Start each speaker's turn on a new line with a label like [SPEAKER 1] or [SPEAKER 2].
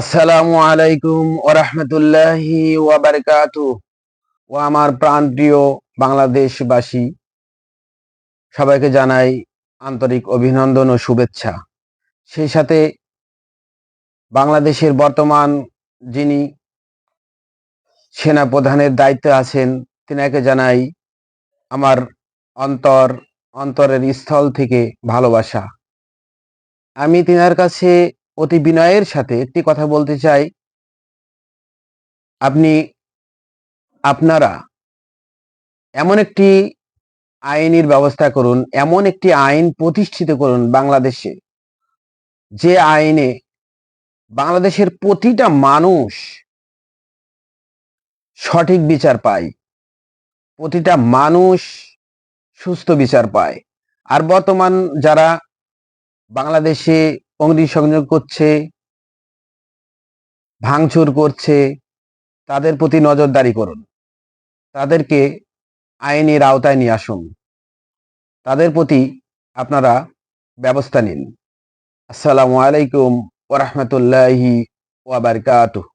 [SPEAKER 1] আসসালামু আলাইকুম ওরহমতুল্লাহি ওয়াবারকাতুহ। ও আমার প্রাণপ্রিয় বাংলাদেশবাসী, সবাইকে জানাই আন্তরিক অভিনন্দন ও শুভেচ্ছা। সেই সাথে বাংলাদেশের বর্তমান যিনি সেনা প্রধানের দায়িত্বে আছেন, তিনাকে জানাই আমার অন্তরের স্থল থেকে ভালোবাসা। আমি তিনার কাছে অতি বিনয়ের সাথে একটি কথা বলতে চাই। আপনারা এমন একটি আইনের ব্যবস্থা করুন, এমন একটি আইন প্রতিষ্ঠিত করুন বাংলাদেশে, যে আইনে বাংলাদেশের প্রতিটা মানুষ সঠিক বিচার পায়, প্রতিটা মানুষ সুস্থ বিচার পায়। আর বর্তমান যারা বাংলাদেশে অগ্নিসংযোগ করছে, ভাঙচুর করছে, তাদের প্রতি নজরদারি করুন, তাদেরকে আইনের আওতায় নিয়ে আসুন, তাদের প্রতি আপনারা ব্যবস্থা নিন। আসসালামু আলাইকুম ওয়া রাহমাতুল্লাহি ওয়া বারাকাতুহু।